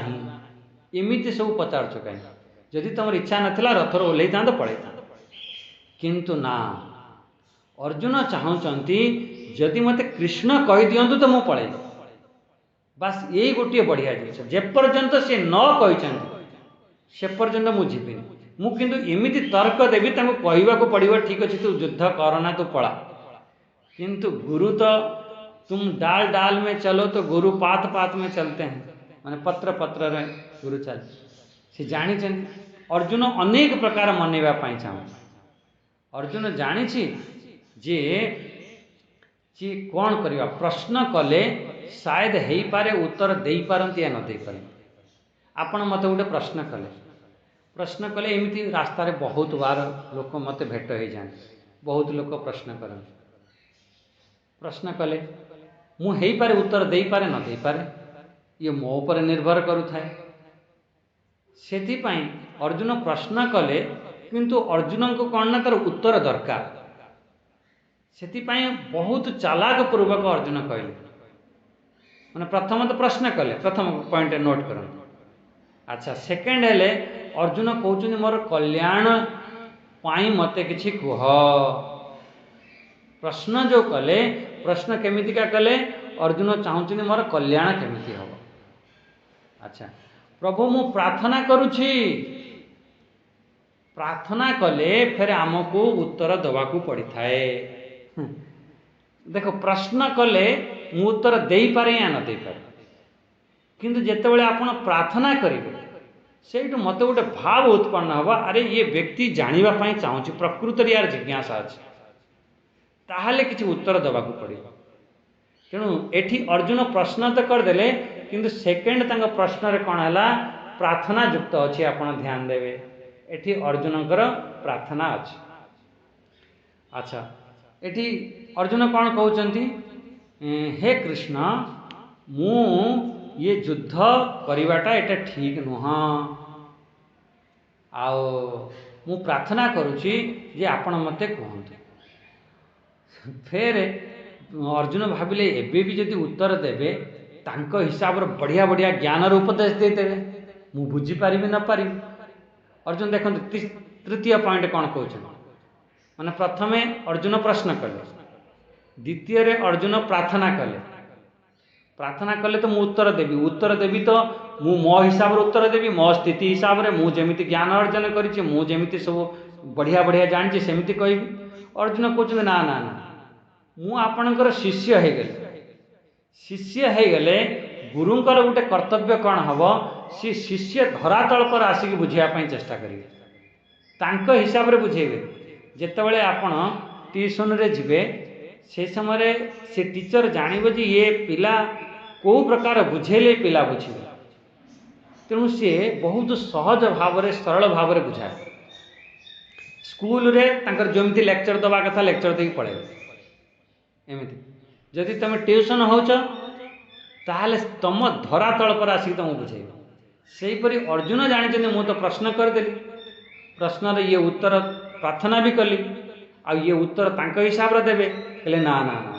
[SPEAKER 1] एमती सब पचारच कहीं। जदि तुम इच्छा नाला रथर ओल्लै था पड़े था, किंतु ना अर्जुन चाहती जदि मत कृष्ण कही दिंतु तो मु पड़े। बास यही गोटे बढ़िया जिनिस, जेपर्यंत से न कहते से पर्यंत मु जीविनी। मु किंतु एमिति तर्क देवी कहवा को पड़ो, ठीक अच्छे तू युद्ध करना तू पड़ा। किंतु गुरु तो तुम डाल डाल में चलो तो गुरु पात पात में चलते हैं, माने पत्र पत्र रे गुरु चल। से जानी अर्जुन अनेक प्रकार मनैवा चाहूँ। अर्जुन जानी जे सी कौन करवा, प्रश्न कले शायद हो पारे उत्तर दे पारती या न दे पारे। आपण मत गोटे प्रश्न कले एमती रास्ता रे बहुत बार लोक मत भेट हो जाए, बहुत लोक प्रश्न करते। प्रश्न कले मु हो पारे उत्तर दे पारे न दे पारे, ये मो पर निर्भर करुथाए। सेथिपाई अर्जुन प्रश्न कले, किंतु अर्जुन को कौन ना तार उत्तर दरकार। सेथिपाई बहुत चालाक पूर्वक अर्जुन कहले, मैंने प्रथम तो प्रश्न कले, प्रथम पॉइंट नोट कर। अच्छा सेकेंड हेले अर्जुन कहते मोर कल्याण पाई मते किछि कुह। प्रश्न जो कले, प्रश्न केमितिका कले, अर्जुन चाहते मोर कल्याण केमिति हम। अच्छा प्रभु मु प्रार्थना करुछि, प्रार्थना कले फिर आमको उत्तर दवाकू पड़ी थाए। देखो प्रश्न कले मु उत्तर दे पारे या न दे पारे, किंतु जेतेबेले आपण प्रार्थना करेंगे से मत गोटे भाव उत्पन्न हम, अरे ये व्यक्ति जानिबा पई चाहूँ, प्रकृति यार जिज्ञासा अच्छे, ताहले किछि उत्तर दवाकू पड़े। तेणु एठी अर्जुन प्रश्न तो करदेले, किंतु सेकेंड तंग प्रश्न रे कौन है प्रार्थना युक्त अच्छे। आपण ध्यान देवे एठी अर्जुनकर प्रार्थना अच्छे। अच्छा एठी अर्जुन कौन कहते, हे कृष्ण मु ये युद्ध करवाटा एटा ठीक नुह, आओ मु प्रार्थना करुछि जे आपण मते कहतु। फिर अर्जुन भाविले एबे भी जदि उत्तर देवे तांको हिसाब रे बढ़िया बढ़िया ज्ञान रो उपदेश दे देवे, मु बुझी पारि न पारि। अर्जुन देखंतु तृतीय पॉइंट कौन कहउछ, माने प्रथमे अर्जुन प्रश्न कले, द्वितीय रे अर्जुन प्रार्थना कले। प्रार्थना कले तो मु उत्तर देवी, उत्तर देवी तो मु मो हिसाब रे उत्तर देवी, मो स्थिति हिसाब रे मु जेमिति ज्ञान अर्जन करिछि, मु जेमिति सब बढ़िया बढ़िया जानिछि सेमिति कहबी। अर्जुन कहउछ ना ना ना मु आपणकर शिष्य हे गेले। शिष्य हे गेले गुरुंकर गोटे कर्तव्य कौन हम, सी शिष्य धरातल पर आसिक बुझाइया पई चेष्टा करिवे, तांको हिसाब रे बुझेबे। जेतेबेले आपण ट्यूशन रे जिवे से समय से टीचर जानिबो जे ये पिला को प्रकार बुझेले पिला बुझिबे, तेणु सी बहुत सहज भाव रे सरल भाव रे बुझाए। स्कूल रे तांकर जमिति लेक्चर दबा कथा लेक्चर देकी पळेबे। एमिति जदि तुम ट्यूशन होच ताहले तुम धरातल पर आसिक तुम बुझेब। सेहीपरि अर्जुन जानी मु तो प्रश्न करदेली, प्रश्न ये उत्तर प्रार्थना भी कली, आ ये उत्तर तांको हिसाब रे देबे। कहले ना ना ना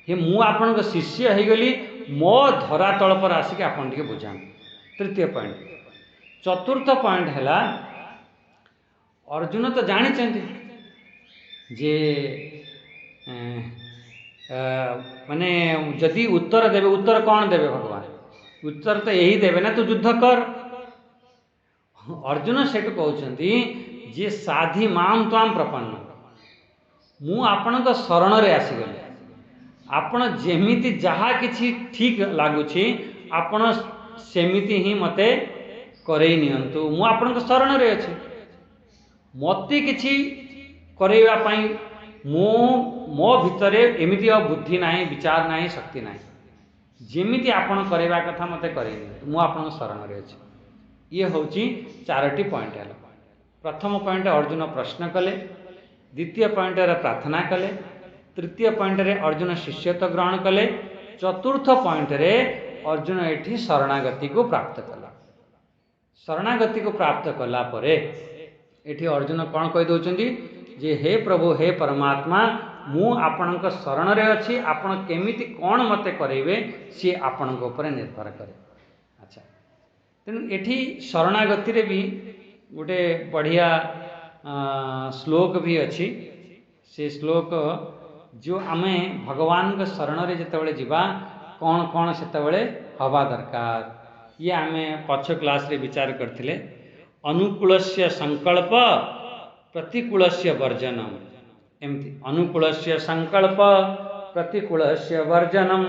[SPEAKER 1] हे मु आपन शिष्य हो गली, मो धरातल पर आसिक आपन टिके बुझान। तृतीय पॉइंट। चतुर्थ पॉइंट है अर्जुन तो जानी जे माने जदि उत्तर देवे, उत्तर कौन देवे भगवान उत्तर तो यही देवे ना, तू युद्ध कर। अर्जुन से कहते जे साधी माम ताम प्रपन्न, मु आपण शरण रे आसीगली, आपण जेमिति जहा किछि ठीक लागुछि आपण सेमिति ही मते करई नियंतु, मु आपण शरण रे अछि, मते किछि करैवा पई मो भितरे एमिति बुद्धि नाही, विचार नाही, शक्ति नाही, जेमिति आपण करैवा कथा मते करई नियंतु, मु आपण शरण रे अछि। ये होची चारोटी पॉइंट है। प्रथम पॉइंट अर्जुन प्रश्न कले, द्वितीय पॉइंट रे प्रार्थना कले, तृतीय पॉइंट रे अर्जुन शिष्यत्व ग्रहण कले, चतुर्थ पॉइंट रे अर्जुन एठी शरणागति को प्राप्त कला। शरणागति को प्राप्त कला परे एठी अर्जुन कौन कहि दउचंदी जे हे प्रभु, हे परमात्मा, मु आपणक शरण रे अछि, आपण केमिति कौन मते करेबे सी आपणक ऊपर निर्भर करे। अच्छा, तेणु एठी शरणागति रे भी गोटे बढ़िया श्लोक भी अच्छी। से श्लोक जो आमे भगवान के शरण रे जेतेबेले जिबा कौन कौन सेतेबेले हवा दरकार, ये आमे पछ क्लास रे विचार करथिले। अनुकूलस्य संकल्प, प्रतिकूलस्य वर्जनम, एमती अनुकूलस्य संकल्प, प्रतिकूलस्य वर्जनम,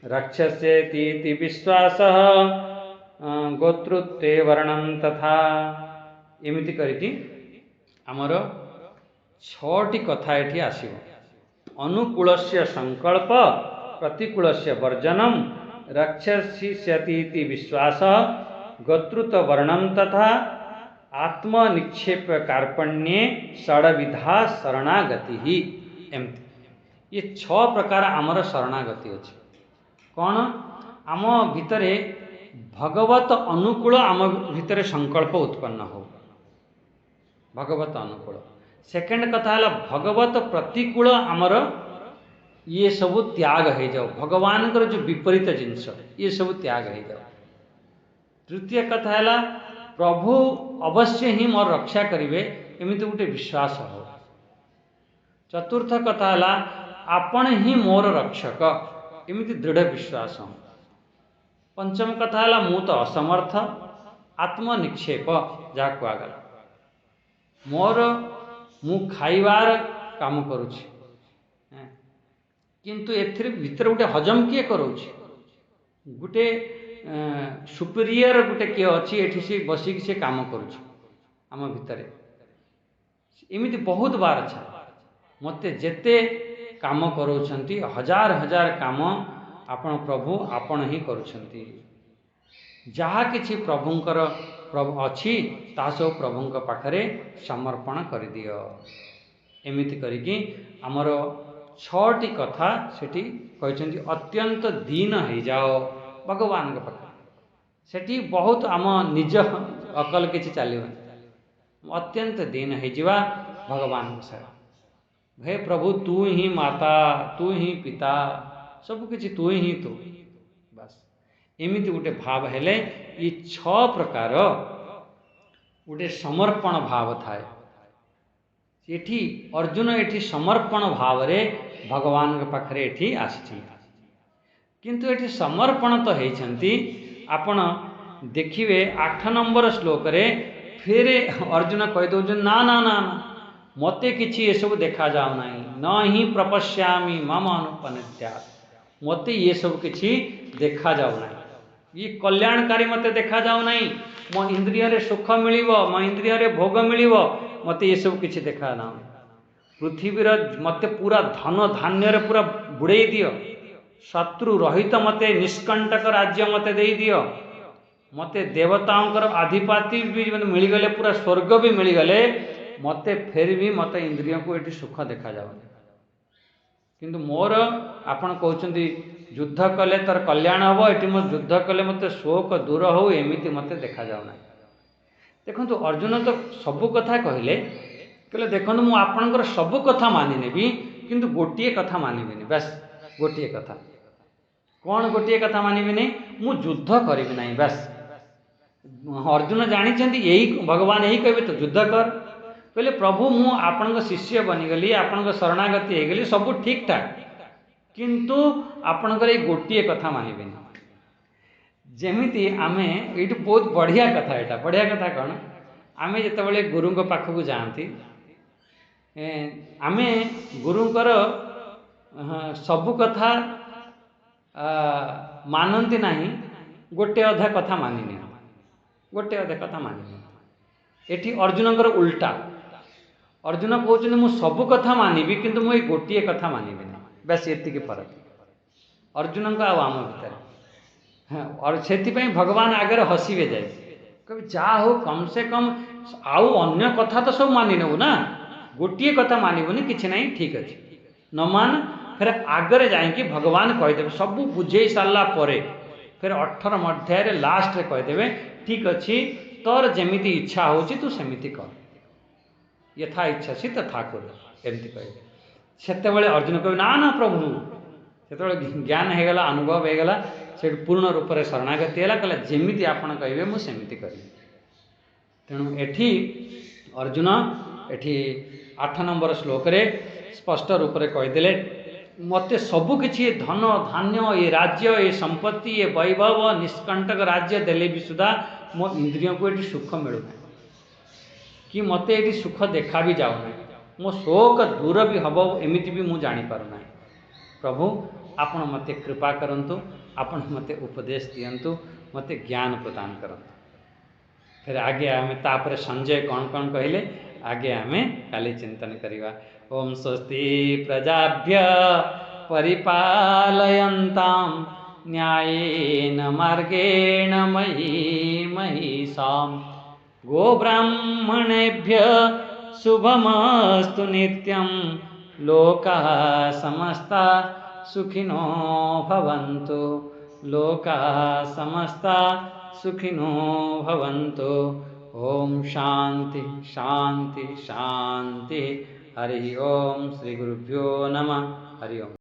[SPEAKER 1] रक्षस्येति विश्वासः, गोत्रत्वे वर्णम तथा, एमती करिकी आमर छटी कथा एठी आसीबो। अनुकूलस्य संकल्प, प्रतिकूलस्य वर्जनम, रक्षस्येति विश्वासः, गोत्रत्व वर्णम तथा, आत्मनिक्षेप कार्पण्ये षड्विधा शरणागति ही। एमती ये 6 प्रकार आमर शरणागति अछि। कौन आम भितरे भगवत अनुकूल आम भितर संकल्प उत्पन्न हो, भगवत अनुकूल। सेकेंड कथा है भगवत प्रतिकूल आमर ये सब त्याग हो जाओ, भगवान को जो विपरीत जिनस ये सब त्याग हो जाओ। तृतीय कथा है प्रभु अवश्य ही मोर रक्षा करिवे, एमती गोटे विश्वास हो। चतुर्थ कथा है आपण ही मोर रक्षक, एमती दृढ़ विश्वास हो। पंचम कथा है मु तो असमर्थ, आत्मनिक्षेप जहाँ कहगला, मोर मु खाइबार काम करुछि किंतु एथिर भीतर गोटे हजम किए करोछि, गोटे सुपीरियर गोटे किए अच्छी एठी से बसिक से काम करुछि आम भितर। एमिति बहुत बार अच्छा मते जेते काम करोछंती, हजार हजार काम आपण प्रभु आपण ही करुछंती। जहा किछि प्रभुंकर प्रभु अच्छी ता सब प्रभुंक पाखरे समर्पण कर दियो। एमिति करिकी आमर 6टी कथा सेठी कहछंती अत्यंत दीन हो जाओ भगवान के पाखरे। सेठी बहुत आम निज अकल किछि चलिबन, अत्यंत दीन हो जिवा भगवान के साथ। हे प्रभु तू ही माता, तू ही पिता, सब किछि तू ही तू, बस एमिति गोटे भाव हेले ये 6 प्रकार गोटे समर्पण भाव थाए। एठी अर्जुन एठी समर्पण भाव रे भगवान के पाखरे एठी आछि। किंतु एठी समर्पण तो हेछंती, आपण देखिवे 8 नंबर श्लोक रे फिर अर्जुन कहि दउ ना ना ना मते किछि ये सब देखा जाओ नहीं, न ही प्रपश्यामि मम अनुपनित्यात्, मते ये सब किछि देखा जाओ नहीं, ये कल्याणकारी मते देखा जाओ नहीं, मो इंद्रिय रे सुख मिलिबो, मो इंद्रिय रे भोग मिलिबो, मते ये सब किछि देखा ना। पृथ्वी रे मते पूरा धन धान्य रे पूरा बुड़े दियो, शत्रु रहित मते निष्कंटक राज्य मते दे दियो, मते देवताओं आधिपत्य भी मिल गले, पूरा स्वर्ग भी मिल गले, मते फिर भी मते इंद्रियों को एटी सुख देखा जाओ। किंतु मोर आपण कहउछंती युद्ध कले तर कल्याण हम, ये मो युद्ध कले मते शोक दूर हो, एमिति मते देखा जाओ ना। देखो अर्जुन तो सबु कथा कहले, कहले देखो मु आपणकर सबु कथा मानि नेबी, किंतु गोटिए कथा मानिबिनी, बस गोटिए कथा। कौन गोटिए कथा मानिबिनी? मु युद्ध करिबि नाही, बस। अर्जुन जानिछंती यही भगवान यही कहबे तो युद्ध कर। कहले प्रभु मु आपणक शिष्य बनिगली, आपणक शरणागति हेगली, सब ठीक ठाक, किंतु आपणकर ये गोटिए कथा मानिबिनी। जेमिति आमे ये बहुत बढ़िया कथा यहाँ बढ़िया कथा कौन आमे जिते गुरु पाखक जाती आमे गुरुंकर सबु कथा मानती नहीं गोटे अधा कथा मानि नि गोटे अधा कथा मानि नि एठी अर्जुनकर उल्टा अर्जुन कहते मु सबु कथा मानिबी किंतु मु गोटे कथा मानिबी नहीं बस ये फरक अर्जुन का आम भितर हाँ और से भगवान आगे हसीबे जाए कभी जा हो कम से कम आउ अन्य कथा तो सब मानि नबू ना गोटे कथा मानबुनि कि ना ठीक अच्छे न मान फिर आगरे जाकि भगवान कहीदेवे सबू बुझे सारा फिर 18 अध्याय लास्ट कहीदेवे ठीक अच्छे तोर जमीती इच्छा हो तू सेमिति कर यथा इच्छा सी तथा कर एमती कहे से अर्जुन कहे ना ना प्रभु से ज्ञान होगला अनुभव होगला से पूर्ण रूप से शरणागति है कहला जमीती आपण कहे मुझे करी तेणु एठी अर्जुन एठी 8 नंबर श्लोक रे स्पष्ट रूप से कहीदे मते सबु किछि धन धान्य ये राज्य ये संपत्ति ये वैभव निष्कंटक राज्य देले भी सुधा मो इंद्रियों को ये सुख मिलूना कि मते ये सुख देखा भी जाऊना मो शोक दूर भी हम एमती भी मुझे जापारूना प्रभु आपण मते कृपा करंतु आपण मते उपदेश दियंतु मते ज्ञान प्रदान करंतु फिर आगे आम तापर संजय कौन कौन कहले आगे आम काली चिंतन करिवा ओम स्वस्ति प्रजाभ्य परिपालयन्तां न्यायेन मार्गेण मयि महिषां गोब्राह्मणेभ्य शुभमस्तु नित्यं लोकाः समस्ता सुखिनो भवन्तु लोकाः समस्ता सुखिनो भवन्तु ओम शांति शांति शांति हरि ओम श्री गुरुभ्यो नमः हरि ओम।